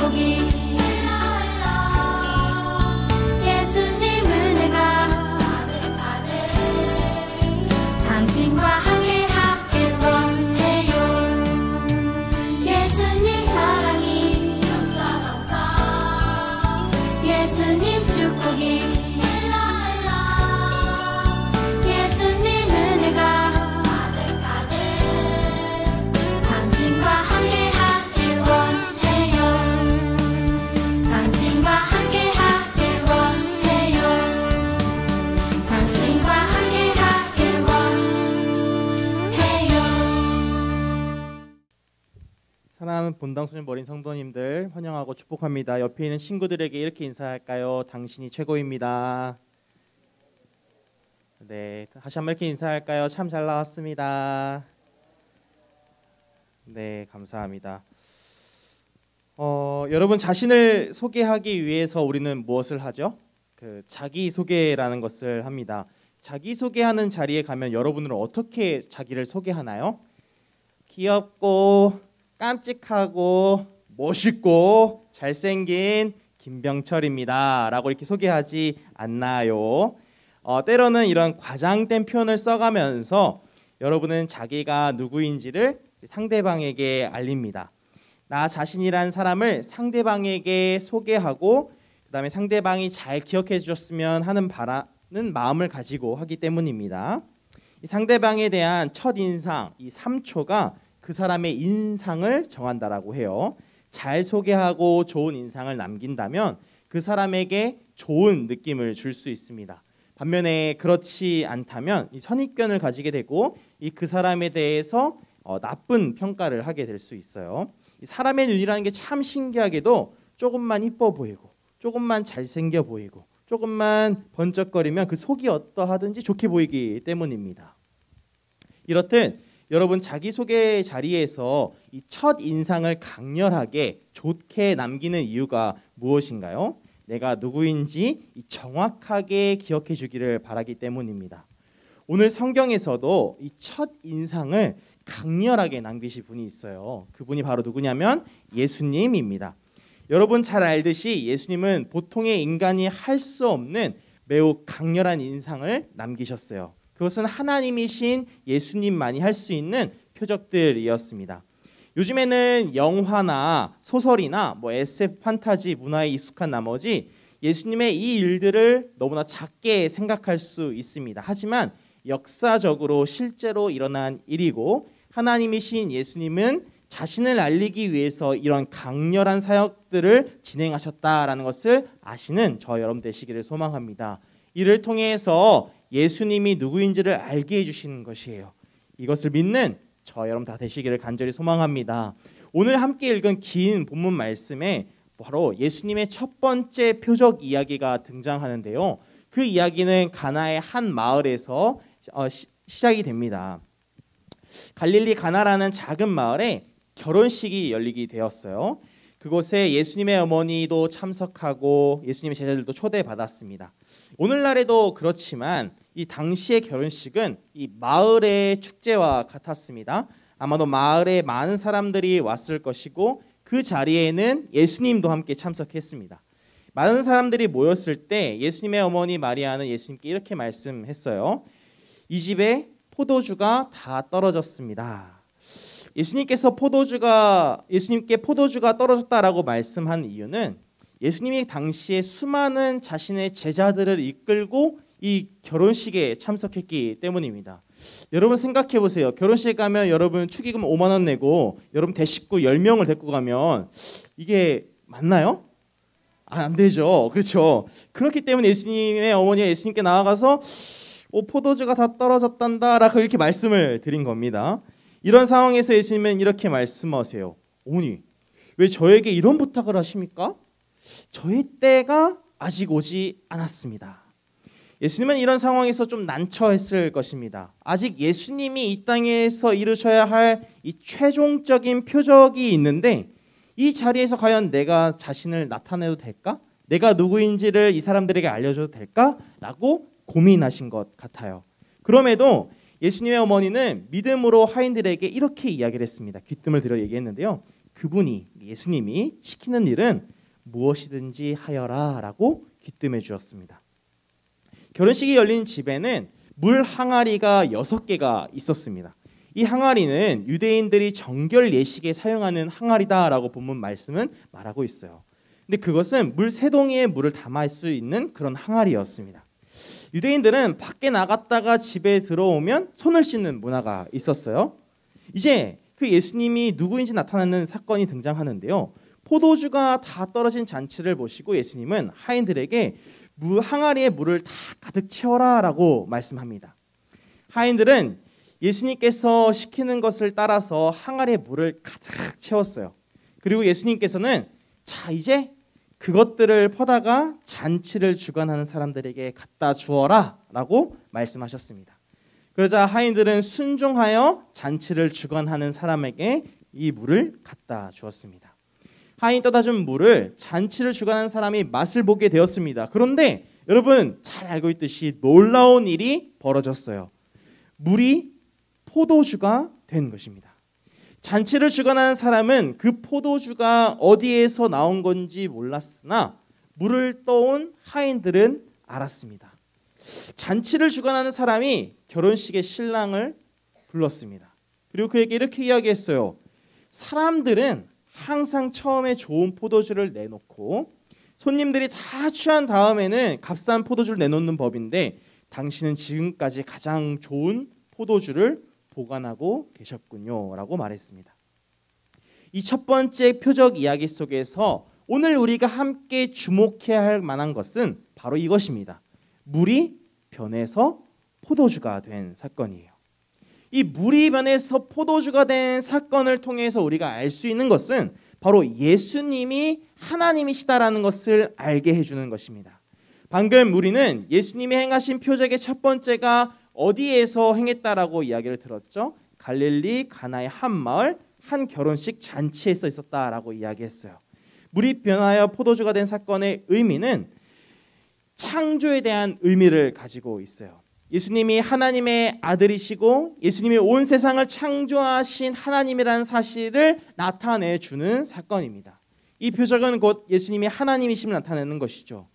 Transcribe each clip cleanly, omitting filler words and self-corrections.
축복이 예수님 은혜가 당신과 함께 하길 원해요. 예수님 사랑이 예수님 축복이 예수님 은혜가 당신과 함께 하길 원해요. 당신과 함께 하길 원해요. 당신과 함께 하길 원해요. 사랑하는 본당소년 어린 성도님들 환영하고 축복합니다. 옆에 있는 친구들에게 이렇게 인사할까요? 당신이 최고입니다. 네, 다시 한번 이렇게 인사할까요? 참 잘 나왔습니다. 네, 감사합니다. 여러분 자신을 소개하기 위해서 우리는 무엇을 하죠? 자기소개라는 것을 합니다. 자기소개하는 자리에 가면 여러분은 어떻게 자기를 소개하나요? 귀엽고 깜찍하고 멋있고 잘생긴 김병철입니다 라고 이렇게 소개하지 않나요? 때로는 이런 과장된 표현을 써가면서 여러분은 자기가 누구인지를 상대방에게 알립니다. 나 자신이란 사람을 상대방에게 소개하고 그 다음에 상대방이 잘 기억해 주셨으면 하는 마음을 가지고 하기 때문입니다. 이 상대방에 대한 첫인상, 이 3초가 그 사람의 인상을 정한다라고 해요. 잘 소개하고 좋은 인상을 남긴다면 그 사람에게 좋은 느낌을 줄 수 있습니다. 반면에 그렇지 않다면 이 선입견을 가지게 되고 그 사람에 대해서 나쁜 평가를 하게 될 수 있어요. 이 사람의 눈이라는 게 참 신기하게도 조금만 이뻐 보이고 조금만 잘생겨 보이고 조금만 번쩍거리면 그 속이 어떠하든지 좋게 보이기 때문입니다. 이렇듯 여러분 자기소개 자리에서 이 첫 인상을 강렬하게 좋게 남기는 이유가 무엇인가요? 내가 누구인지 정확하게 기억해 주기를 바라기 때문입니다. 오늘 성경에서도 이 첫 인상을 강렬하게 남기신 분이 있어요. 그분이 바로 누구냐면 예수님입니다. 여러분 잘 알듯이 예수님은 보통의 인간이 할 수 없는 매우 강렬한 인상을 남기셨어요. 그것은 하나님이신 예수님만이 할 수 있는 표적들이었습니다. 요즘에는 영화나 소설이나 SF 판타지 문화에 익숙한 나머지 예수님의 이 일들을 너무나 작게 생각할 수 있습니다. 하지만 역사적으로 실제로 일어난 일이고 하나님이신 예수님은 자신을 알리기 위해서 이런 강렬한 사역들을 진행하셨다라는 것을 아시는 저 여러분 되시기를 소망합니다. 이를 통해서 예수님이 누구인지를 알게 해주시는 것이에요. 이것을 믿는 저 여러분 다 되시기를 간절히 소망합니다. 오늘 함께 읽은 긴 본문 말씀에 바로 예수님의 첫 번째 표적 이야기가 등장하는데요. 그 이야기는 가나의 한 마을에서 시작이 됩니다. 갈릴리 가나라는 작은 마을에 결혼식이 열리게 되었어요. 그곳에 예수님의 어머니도 참석하고 예수님의 제자들도 초대받았습니다. 오늘날에도 그렇지만 이 당시의 결혼식은 이 마을의 축제와 같았습니다. 아마도 마을에 많은 사람들이 왔을 것이고 그 자리에는 예수님도 함께 참석했습니다. 많은 사람들이 모였을 때 예수님의 어머니 마리아는 예수님께 이렇게 말씀했어요. 이 집에 포도주가 다 떨어졌습니다. 예수님께 포도주가 떨어졌다라고 말씀한 이유는 예수님이 당시에 수많은 자신의 제자들을 이끌고 이 결혼식에 참석했기 때문입니다. 여러분 생각해 보세요. 결혼식 가면 여러분 축의금 5만 원 내고 여러분 대식구 10명을 데리고 가면 이게 맞나요? 안 되죠. 그렇죠. 그렇기 때문에 예수님의 어머니가 예수님께 나아가서 포도주가 다 떨어졌단다라고 이렇게 말씀을 드린 겁니다. 이런 상황에서 예수님은 이렇게 말씀하세요. 어머니, 왜 저에게 이런 부탁을 하십니까? 저의 때가 아직 오지 않았습니다. 예수님은 이런 상황에서 좀 난처했을 것입니다. 아직 예수님이 이 땅에서 이루셔야 할 이 최종적인 표적이 있는데 이 자리에서 과연 내가 자신을 나타내도 될까? 내가 누구인지를 이 사람들에게 알려줘도 될까? 라고 고민하신 것 같아요. 그럼에도 예수님의 어머니는 믿음으로 하인들에게 이렇게 이야기를 했습니다. 귀뜸을 들여 얘기했는데요. 그분이 예수님이 시키는 일은 무엇이든지 하여라라고 귀뜸해 주었습니다. 결혼식이 열린 집에는 물 항아리가 6개가 있었습니다. 이 항아리는 유대인들이 정결 예식에 사용하는 항아리다라고 본문 말씀은 말하고 있어요. 근데 그것은 물 3동이의 물을 담을 수 있는 그런 항아리였습니다. 유대인들은 밖에 나갔다가 집에 들어오면 손을 씻는 문화가 있었어요. 이제 그 예수님이 누구인지 나타나는 사건이 등장하는데요. 포도주가 다 떨어진 잔치를 보시고 예수님은 하인들에게 항아리에 물을 다 가득 채워라라고 말씀합니다. 하인들은 예수님께서 시키는 것을 따라서 항아리에 물을 가득 채웠어요. 그리고 예수님께서는 자 이제 그것들을 퍼다가 잔치를 주관하는 사람들에게 갖다 주어라 라고 말씀하셨습니다. 그러자 하인들은 순종하여 잔치를 주관하는 사람에게 이 물을 갖다 주었습니다. 하인이 떠다 준 물을 잔치를 주관하는 사람이 맛을 보게 되었습니다. 그런데 여러분 잘 알고 있듯이 놀라운 일이 벌어졌어요. 물이 포도주가 된 것입니다. 잔치를 주관하는 사람은 그 포도주가 어디에서 나온 건지 몰랐으나 물을 떠온 하인들은 알았습니다. 잔치를 주관하는 사람이 결혼식의 신랑을 불렀습니다. 그리고 그에게 이렇게 이야기했어요. 사람들은 항상 처음에 좋은 포도주를 내놓고 손님들이 다 취한 다음에는 값싼 포도주를 내놓는 법인데 당신은 지금까지 가장 좋은 포도주를 보관하고 계셨군요 라고 말했습니다. 이 첫 번째 표적 이야기 속에서 오늘 우리가 함께 주목해야 할 만한 것은 바로 이것입니다. 물이 변해서 포도주가 된 사건이에요. 이 물이 변해서 포도주가 된 사건을 통해서 우리가 알 수 있는 것은 바로 예수님이 하나님이시다라는 것을 알게 해주는 것입니다. 방금 우리는 예수님이 행하신 표적의 첫 번째가 어디에서 행했다라고 이야기를 들었죠. 갈릴리 가나의 한 마을 한 결혼식 잔치에서 있었다라고 이야기했어요. 물이 변하여 포도주가 된 사건의 의미는 창조에 대한 의미를 가지고 있어요. 예수님이 하나님의 아들이시고 예수님이 온 세상을 창조하신 하나님이라는 사실을 나타내 주는 사건입니다. 이 표적은 곧 예수님이 하나님이심을 나타내는 것이죠.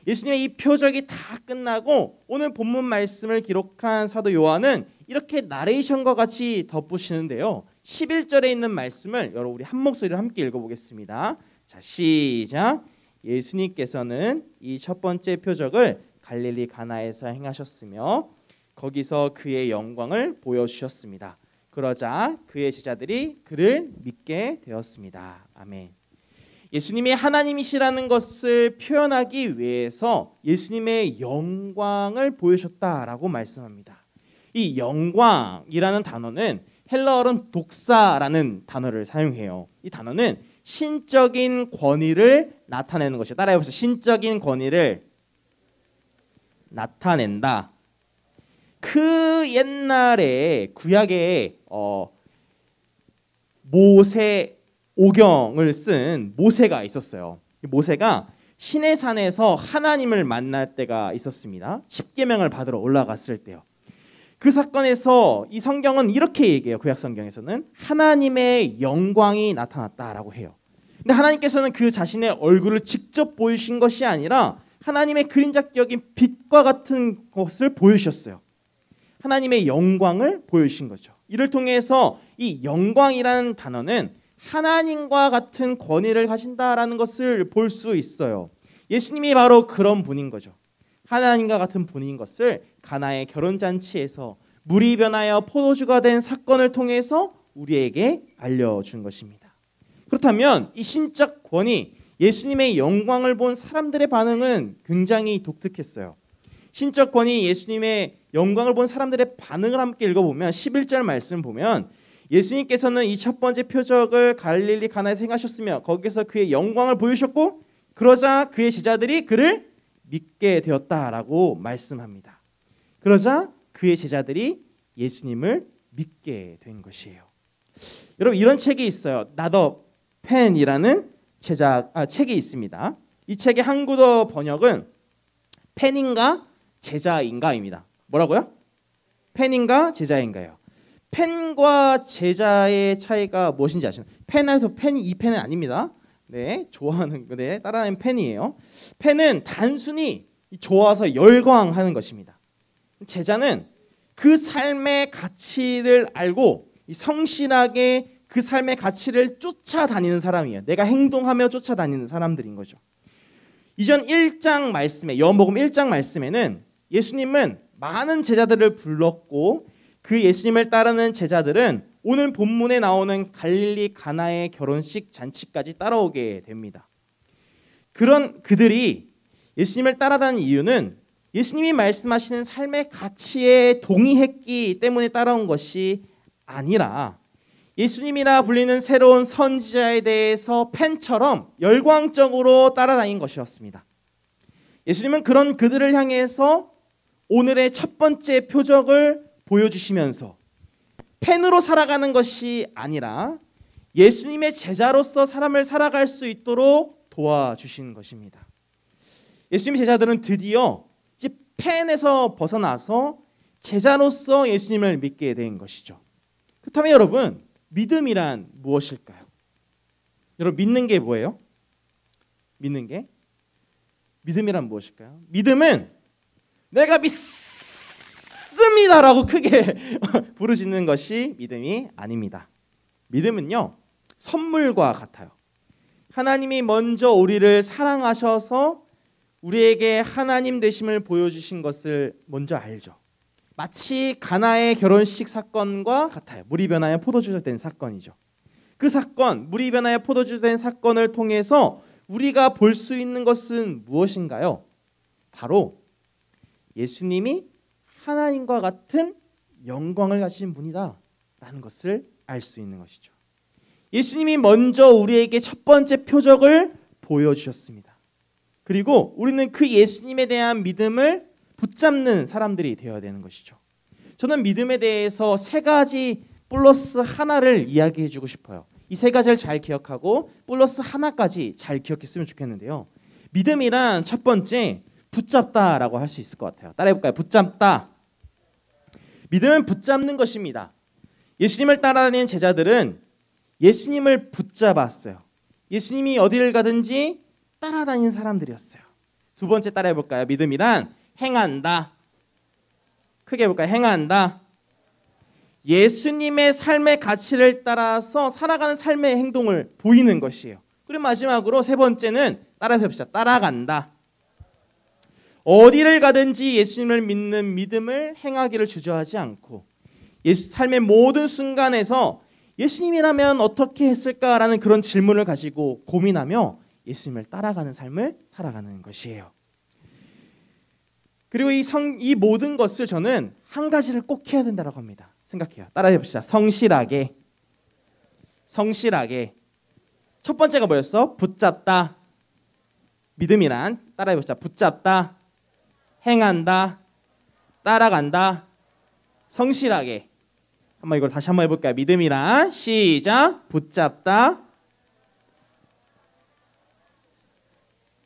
예수님의 이 표적이 다 끝나고 오늘 본문 말씀을 기록한 사도 요한은 이렇게 나레이션과 같이 덧붙이는데요. 11절에 있는 말씀을 여러분 우리 한 목소리로 함께 읽어보겠습니다. 자, 시작. 예수님께서는 이 첫 번째 표적을 갈릴리 가나에서 행하셨으며 거기서 그의 영광을 보여주셨습니다. 그러자 그의 제자들이 그를 믿게 되었습니다. 아멘. 예수님이 하나님이시라는 것을 표현하기 위해서 예수님의 영광을 보여주셨다라고 말씀합니다. 이 영광이라는 단어는 헬라어는 독사라는 단어를 사용해요. 이 단어는 신적인 권위를 나타내는 것이에요. 따라해보세요. 신적인 권위를 나타낸다. 그 옛날에 구약에 모세 오경을 쓴 모세가 있었어요. 모세가 시내산에서 하나님을 만날 때가 있었습니다. 십계명을 받으러 올라갔을 때요. 그 사건에서 이 성경은 이렇게 얘기해요. 구약 성경에서는 하나님의 영광이 나타났다라고 해요. 근데 하나님께서는 그 자신의 얼굴을 직접 보이신 것이 아니라 하나님의 그림자격인 빛과 같은 것을 보여주셨어요. 하나님의 영광을 보여주신 거죠. 이를 통해서 이 영광이라는 단어는 하나님과 같은 권위를 가진다라는 것을 볼 수 있어요. 예수님이 바로 그런 분인 거죠. 하나님과 같은 분인 것을 가나의 결혼잔치에서 물이 변하여 포도주가 된 사건을 통해서 우리에게 알려준 것입니다. 그렇다면 이 신적 권위, 예수님의 영광을 본 사람들의 반응은 굉장히 독특했어요. 신적 권위, 예수님의 영광을 본 사람들의 반응을 함께 읽어보면 11절 말씀을 보면 예수님께서는 이 첫 번째 표적을 갈릴리 가나에서 행하셨으며 거기서 그의 영광을 보여주셨고 그러자 그의 제자들이 그를 믿게 되었다라고 말씀합니다. 그러자 그의 제자들이 예수님을 믿게 된 것이에요. 여러분 이런 책이 있어요. 나더 펜이라는 책이 있습니다. 이 책의 한국어 번역은 펜인가 제자인가입니다. 뭐라고요? 펜인가 제자인가요? 펜과 제자의 차이가 무엇인지 아시나요? 펜에서 펜이 이 펜은 아닙니다. 네, 좋아하는 따라하는 펜이에요. 펜은 단순히 좋아서 열광하는 것입니다. 제자는 그 삶의 가치를 알고 성실하게 그 삶의 가치를 쫓아다니는 사람이에요. 내가 행동하며 쫓아다니는 사람들인 거죠. 이전 1장 말씀에 요한복음 1장 말씀에는 예수님은 많은 제자들을 불렀고 그 예수님을 따르는 제자들은 오늘 본문에 나오는 갈릴리 가나의 결혼식 잔치까지 따라오게 됩니다. 그런 그들이 예수님을 따라다니는 이유는 예수님이 말씀하시는 삶의 가치에 동의했기 때문에 따라온 것이 아니라 예수님이라 불리는 새로운 선지자에 대해서 팬처럼 열광적으로 따라다닌 것이었습니다. 예수님은 그런 그들을 향해서 오늘의 첫 번째 표적을 보여주시면서 팬으로 살아가는 것이 아니라 예수님의 제자로서 사람을 살아갈 수 있도록 도와주신 것입니다. 예수님의 제자들은 드디어 이제 팬에서 벗어나서 제자로서 예수님을 믿게 된 것이죠. 그렇다면 여러분, 믿음이란 무엇일까요? 여러분, 믿는 게 뭐예요? 믿음이란 무엇일까요? 믿음은 내가 믿습니다라고 크게 부르짖는 것이 믿음이 아닙니다. 믿음은요, 선물과 같아요. 하나님이 먼저 우리를 사랑하셔서 우리에게 하나님 되심을 보여주신 것을 먼저 알죠. 마치 가나의 결혼식 사건과 같아요. 물이 변하여 포도주가 된 사건이죠. 그 사건, 물이 변하여 포도주가 된 사건을 통해서 우리가 볼 수 있는 것은 무엇인가요? 바로 예수님이 하나님과 같은 영광을 가진 분이다라는 것을 알 수 있는 것이죠. 예수님이 먼저 우리에게 첫 번째 표적을 보여주셨습니다. 그리고 우리는 그 예수님에 대한 믿음을 붙잡는 사람들이 되어야 되는 것이죠. 저는 믿음에 대해서 세 가지 플러스 하나를 이야기해 주고 싶어요. 이 세 가지를 잘 기억하고 플러스 하나까지 잘 기억했으면 좋겠는데요. 믿음이란 첫 번째, 붙잡다라고 할 수 있을 것 같아요. 따라해볼까요? 붙잡다. 믿음은 붙잡는 것입니다. 예수님을 따라다니는 제자들은 예수님을 붙잡았어요. 예수님이 어디를 가든지 따라다니는 사람들이었어요. 두 번째 따라해볼까요? 믿음이란 행한다. 크게 해볼까요? 행한다. 예수님의 삶의 가치를 따라서 살아가는 삶의 행동을 보이는 것이에요. 그리고 마지막으로 세 번째는 따라서 해봅시다. 따라간다. 어디를 가든지 예수님을 믿는 믿음을 행하기를 주저하지 않고 삶의 모든 순간에서 예수님이라면 어떻게 했을까라는 그런 질문을 가지고 고민하며 예수님을 따라가는 삶을 살아가는 것이에요. 그리고 이 모든 것을 저는 한 가지를 꼭 해야 된다고 합니다. 생각해요. 따라해 봅시다. 성실하게. 첫 번째가 뭐였어? 붙잡다. 믿음이란 따라해 봅시다. 붙잡다, 행한다, 따라간다, 성실하게. 이걸 다시 한번 해볼까요? 믿음이란 시작. 붙잡다.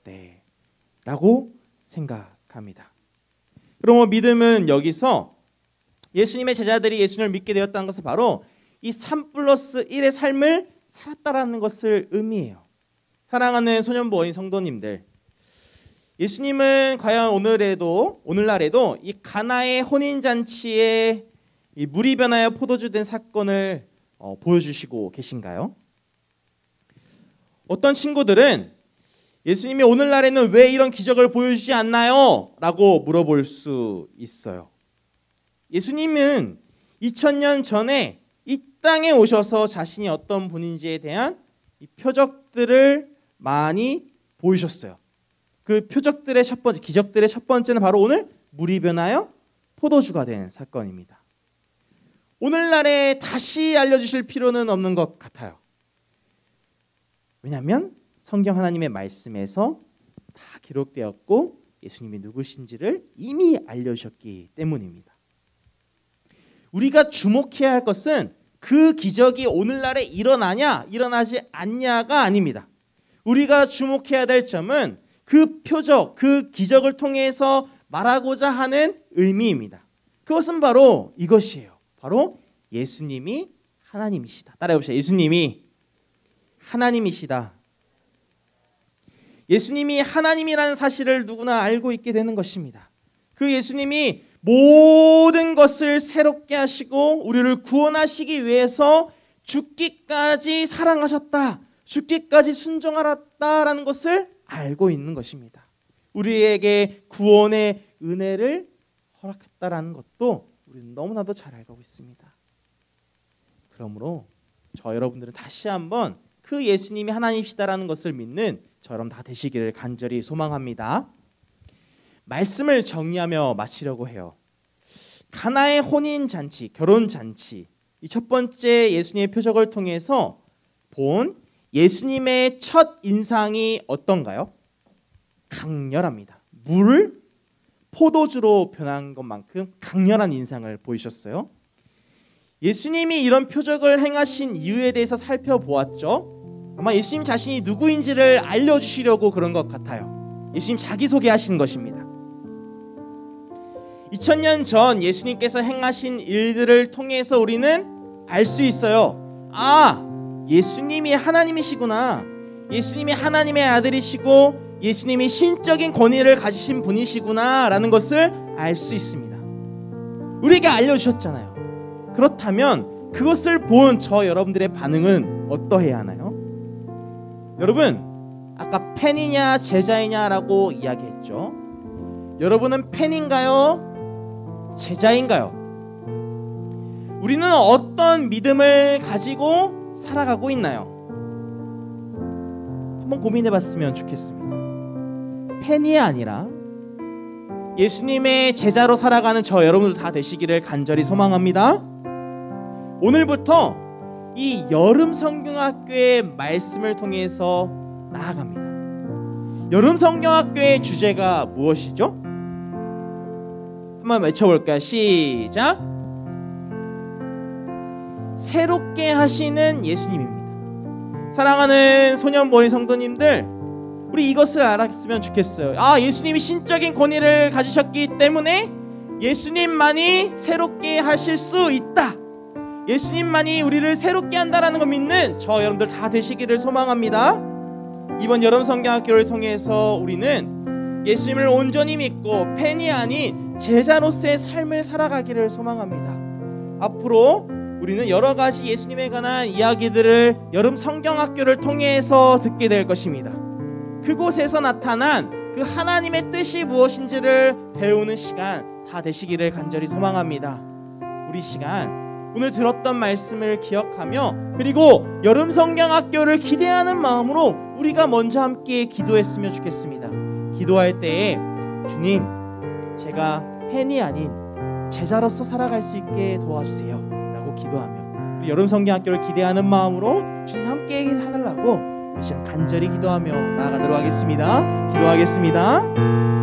네, 라고 생각합니다. 그럼 믿음은 여기서 예수님의 제자들이 예수님을 믿게 되었다는 것은 바로 이 3+1의 삶을 살았다라는 것을 의미해요. 사랑하는 소년부 어린 성도님들, 예수님은 과연 오늘날에도 이 가나의 혼인잔치에 이 물이 변하여 포도주 된 사건을 보여주시고 계신가요? 어떤 친구들은 예수님이 오늘날에는 왜 이런 기적을 보여주지 않나요? 라고 물어볼 수 있어요. 예수님은 2000년 전에 이 땅에 오셔서 자신이 어떤 분인지에 대한 이 표적들을 많이 보이셨어요. 그 표적들의 첫 번째, 기적들의 첫 번째는 바로 오늘 물이 변하여 포도주가 된 사건입니다. 오늘날에 다시 알려주실 필요는 없는 것 같아요. 왜냐하면 성경 하나님의 말씀에서 다 기록되었고 예수님이 누구신지를 이미 알려주셨기 때문입니다. 우리가 주목해야 할 것은 그 기적이 오늘날에 일어나냐 일어나지 않냐가 아닙니다. 우리가 주목해야 될 점은 그 표적, 그 기적을 통해서 말하고자 하는 의미입니다. 그것은 바로 이것이에요. 바로 예수님이 하나님이시다. 따라해봅시다. 예수님이 하나님이시다. 예수님이 하나님이라는 사실을 누구나 알고 있게 되는 것입니다. 그 예수님이 모든 것을 새롭게 하시고 우리를 구원하시기 위해서 죽기까지 사랑하셨다. 죽기까지 순종하셨다라는 것을 알고 있는 것입니다. 우리에게 구원의 은혜를 허락했다라는 것도 우리는 너무나도 잘 알고 있습니다. 그러므로 저 여러분들은 다시 한번 그 예수님이 하나님이시다라는 것을 믿는 저처럼 다 되시기를 간절히 소망합니다. 말씀을 정리하며 마치려고 해요. 가나의 혼인 잔치, 결혼 잔치, 이 첫 번째 예수님의 표적을 통해서 본 예수님의 첫 인상이 어떤가요? 강렬합니다. 물을 포도주로 변한 것만큼 강렬한 인상을 보이셨어요. 예수님이 이런 표적을 행하신 이유에 대해서 살펴보았죠. 아마 예수님 자신이 누구인지를 알려주시려고 그런 것 같아요. 예수님 자기소개하신 것입니다. 2000년 전 예수님께서 행하신 일들을 통해서 우리는 알 수 있어요. 아, 예수님이 하나님이시구나. 예수님이 하나님의 아들이시고 예수님이 신적인 권위를 가지신 분이시구나 라는 것을 알 수 있습니다. 우리에게 알려주셨잖아요. 그렇다면 그것을 본 저 여러분들의 반응은 어떠해야 하나요? 여러분, 아까 팬이냐 제자이냐라고 이야기했죠. 여러분은 팬인가요? 제자인가요? 우리는 어떤 믿음을 가지고 살아가고 있나요? 한번 고민해봤으면 좋겠습니다. 팬이 아니라 예수님의 제자로 살아가는 저 여러분들 다 되시기를 간절히 소망합니다. 오늘부터 이 여름 성경학교의 말씀을 통해서 나아갑니다. 여름 성경학교의 주제가 무엇이죠? 한번 외쳐볼까요? 시작! 새롭게 하시는 예수님입니다. 사랑하는 소년보리 성도님들, 우리 이것을 알았으면 좋겠어요. 아, 예수님이 신적인 권위를 가지셨기 때문에 예수님만이 새롭게 하실 수 있다. 예수님만이 우리를 새롭게 한다라는 거 믿는 저 여러분들 다 되시기를 소망합니다. 이번 여름 성경학교를 통해서 우리는 예수님을 온전히 믿고 팬이 아닌 제자로서의 삶을 살아가기를 소망합니다. 앞으로 우리는 여러 가지 예수님에 관한 이야기들을 여름 성경학교를 통해서 듣게 될 것입니다. 그곳에서 나타난 그 하나님의 뜻이 무엇인지를 배우는 시간 다 되시기를 간절히 소망합니다. 우리 시간 오늘 들었던 말씀을 기억하며 그리고 여름 성경학교를 기대하는 마음으로 우리가 먼저 함께 기도했으면 좋겠습니다. 기도할 때에 주님, 제가 팬이 아닌 제자로서 살아갈 수 있게 도와주세요 라고 기도하며 우리 여름 성경학교를 기대하는 마음으로 주님 함께 해달라고 이 시간 간절히 기도하며 나아가도록 하겠습니다. 기도하겠습니다.